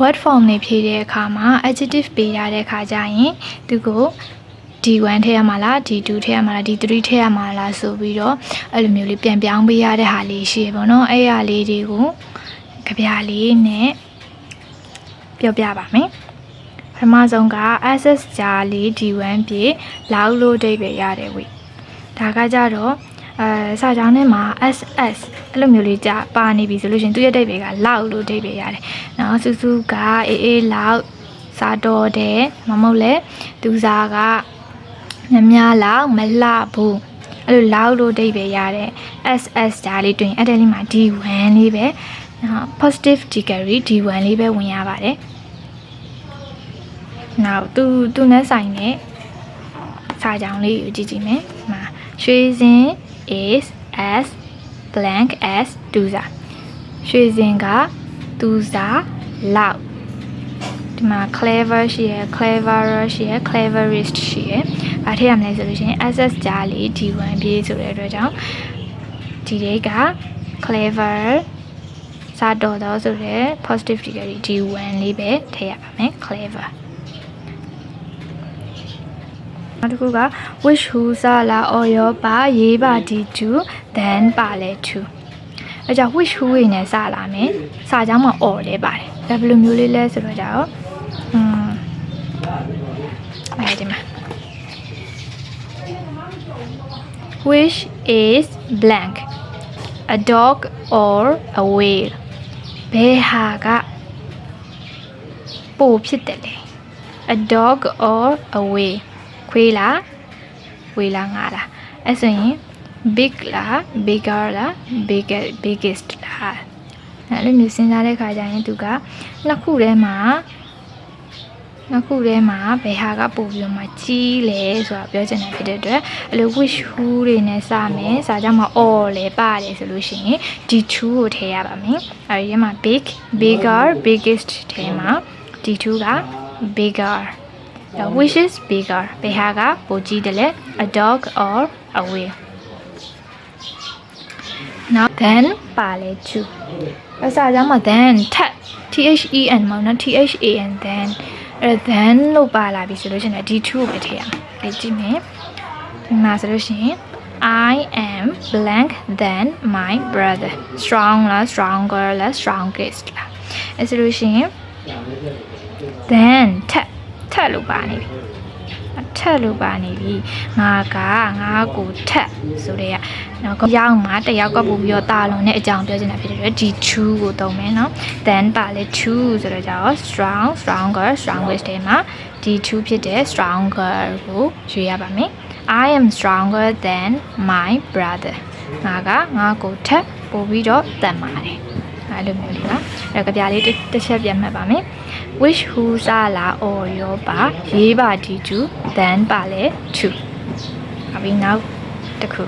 word form နေဖြည့်တဲ့အခါမှာ adjective ပေးရတဲ့အခါကျရင်သူကို D1 ထည့်ရမှာလား D2 ထည့်ရမှာလား D3 ထည့်ရမှာလားဆိုပြီးတော့အဲ့လိုမျိုးလေးပြန်ပြောင်းပေးရတဲ့ဟာလေးရှိရပေါ့နော်အဲ့ဟာလေးတွေကိုကြပြလေးနဲ့ပြောပြပါမယ်ပထမဆုံးက access ကြားလေး D1 ပြေလောက်လို့တိတ်ပဲရတယ်ဝေဒါကကြတော့စာကြောင်းထဲမှာ SS အဲ့လိုမျိုးလေးကြာပါနေပြီဆိုလို့ရှင်သူရဲ့တိတ်ပဲကလောက်လို့တိတ်ပဲရတယ်နော်စုစုကအေးလောက်စာတော်တယ်မမဟုတ်လဲသူစားကများလောက်မလှဘူးအဲ့လိုလောက်လို့တိတ်ပဲရတယ် SS ကြားလေးတွင်အဲ့ဒါလေးမှာ D1 လေးပဲနော် positive degree D1 လေးပဲဝင်ရပါတယ်နောက်သူနဲ့ဆိုင်တဲ့စာကြောင်းလေးကိုကြည့်ကြည့်မယ်။မှာရွှေစင် is as blank as သူစားရွှေစင်ကသူစားလောက်ဒီမှာ clever ရှိရယ် cleverer ရှိရယ် cleverist ရှိရယ်ဘာထည့်ရမလဲဆိုလို့ရှိရင် ss ကြားလေး D1 ပြေးဆိုတဲ့အတွက်ကြောင့်ဒီလေးက clever စာတော်တော့ဆိုတဲ့ positive degree D1 လေးပဲထည့်ရပါမယ် cleverနောက်တစ်ခုက wish who စာလာ or ရောပါရေးပါ D2 then ပါလဲ to အဲကြောင့် wish who ရင်းနဲ့စလာမယ်စာကြောင်းမှာ or လဲပါတယ်ဒါဘယ်လိုမျိုးလေးလဲဆိုတော့ကြတော့အဲဒီမှာ wish is blank a dog or a whale ဘယ်ဟာကပို့ဖြစ်တယ်လဲ a dog or a whaleခွေးလားဝေးလားငါလားအဲ့ဆိုရင် big လား bigger လား biggest လားအဲ့လိုမျိုးစဉ်းစားတဲ့ခါကျရင်သူကနှစ်ခုထဲမှာဘယ်ဟာကပို့ပြီးတော့မှကြီးလဲဆိုတာပြောချင်တာဖြစ်တဲ့အတွက်အဲ့လို wish who တွေနဲ့စမယ်စာကြောင်းမှာ or လဲပါတယ်ဆိုလို့ရှိရင် D2 ကိုထည့်ရပါမယ်အဲ့ဒီမှာ big bigger biggest ထဲမှာ D2 က bigger which is bigger ဘယ်ဟာကပိုကြီးတယ်လဲ a dog or a whale now then ပါလဲ to အစားကြောင်းမှာ then then မဟုတ်နော် then အဲ့ then လို့ပါလာပြီဆိုလို့ရှိရင် D2 ကိုပဲထည့်ရမယ်ကြည့်မယ်ဒီမှာဆိုလို့ရှိရင် I am blank than my brother strong လား stronger လား strongest လားအဲ့ဆိုလို့ရှိရင် then ထက်လို့ပါနေပြီငါကိုထက်ဆိုတဲ့နော်ရောက်မှာတယောက်ကပို့ပြီးတော့တာလွန်တဲ့အကြောင်းပြောချင်တာဖြစ်တဲ့အတွက် D2 ကိုသုံးမယ်နော် then ပါလေ 2 ဆိုတော့ကြတော့ strong stronger strongest ထဲမှာ D2 ဖြစ်တဲ့ stronger ကိုရွေးရပါမယ် I am stronger than my brother ငါကိုထက်ပို့ပြီးတော့တန်ပါတယ်အဲ့လိုမျိုးလေးပါအဲ့ကြပြလေးတစ်ချက်ပြန်မှတ်ပါမယ် wish who စာလာ or ရောပါရေးပါ D2 then ပါလဲ to အပြီးနောက်တစ်ခု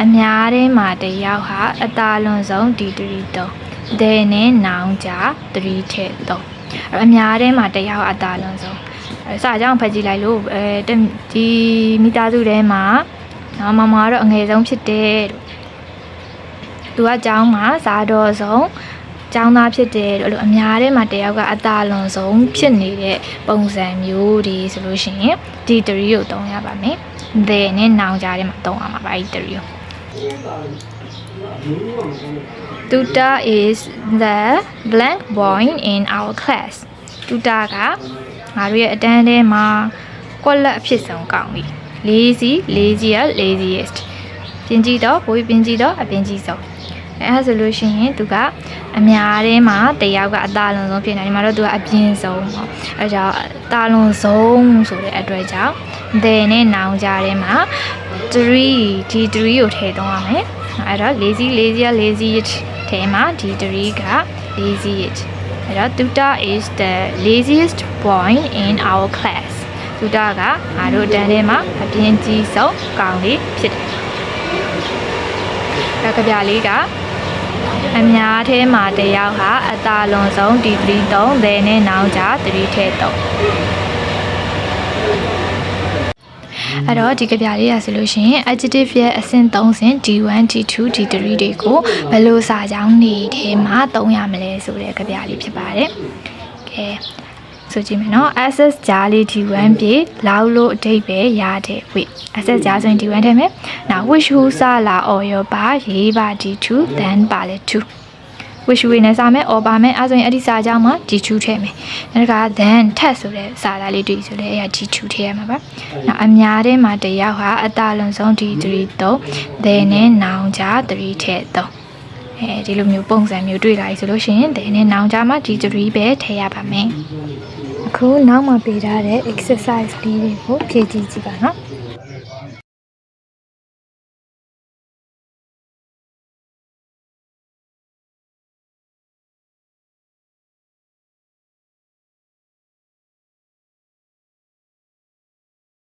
အများထဲမှာတယောက်ဟာအသာလွန်ဆုံး D3 သုံး they နဲ့ noun ကြား3ထည့်သုံးအများထဲမှာတယောက်အသာလွန်ဆုံးစာကြောင်းဖတ်ကြည့်လိုက်လို့ဒီမိသားစုထဲမှာနော်မမကတော့အငယ်ဆုံးဖြစ်တယ်သူကကျောင်းမှာစားတော်ဆုံးကျောင်းသားဖြစ်တယ်လို့အများထဲမှာတယောက်ကအသာလွန်ဆုံးဖြစ်နေတဲ့ပုံစံမျိုးတွေဆိုလို့ရှိရင် D3 ကိုသုံးရပါမယ် they နဲ့ noun ကြားထဲမှာသုံးရမှာပါ D3 ကို Tuta is the blank boy in our class Tuta ကငါတို့ရဲ့အတန်းထဲမှာကွက်လက်အဖြစ်ဆုံးကောင်းပြီ lazy က laziest ပြင်းကြီးတော့ပိုပြီးပြင်းကြီးတော့အပြင်းကြီးဆုံးအဲ့ဆိုလို့ရှိရင်သူကအများထဲမှာတယောက်ကအသာလွန်ဆုံးဖြစ်နေဒီမှာတော့သူကအပြင်းဆုံးပေါ့အဲကြောင့်အသာလွန်ဆုံးဆိုတဲ့အတွက်ကြောင့် they နဲ့ noun ကြားထဲမှာ3 D3 ကိုထည့်သုံးရမယ်အဲ့တော့ laziest ထဲမှာ D3 က laziest အဲ့တော့ Tuta is the laziest boy in our class Tuta ကငါတို့တန်းထဲမှာအပြင်းကြီးဆုံးကောင်လေးဖြစ်တယ်ဒါကြပြလေးကအများထဲမှာတယောက်ဟာအသာလွန်ဆုံး D3 သုံး they နဲ့ noun ကြား3ထည့်သုံးအဲ့တော့ဒီကြပြလေးရဆိုလို့ရှိရင် adjective ရဲ့အဆင့်3ဆင့် D1 D2 D3 တွေကိုဘယ်လိုစာကြောင်းနေထဲမှာသုံးရမလဲဆိုတဲ့ကြပြလေးဖြစ်ပါတယ်။ ဆိုကြည့်မယ်နော် access ကြားလေး D1 ပြေလောက်လို့အဓိပ္ပာယ်ရတဲ့ wait access ကြားဆိုရင် D1 ထည့်မယ်နောက် which who စလာ or ရောပါရေးပါ D2 then ပါလေ2 which way နဲ့စာမယ် or ပါမယ်အဲဆိုရင်အဲ့ဒီစာကြောင်းမှာ D2 ထည့်မယ်နောက်တစ်ခါ then ထက်ဆိုတဲ့စာသားလေးတွေ့ဆိုလဲအဲ့ဒါ D2 ထည့်ရမှာပါနောက်အများထဲမှာတစ်ယောက်ဟာအတာလွန်ဆုံး D3 3 then နဲ့နောင်ကြား3ထည့်3ဒီလိုမျိုးပုံစံမျိုးတွေ့လာပြီဆိုလို့ရှိရင် then နဲ့နောင်ကြားမှာ D3 ပဲထည့်ရပါမယ်အခုနောက်မှပေးထားတဲ့ exercise လေးတွေကိုဖြည့်ကြည့်ကြည့်ပါနော်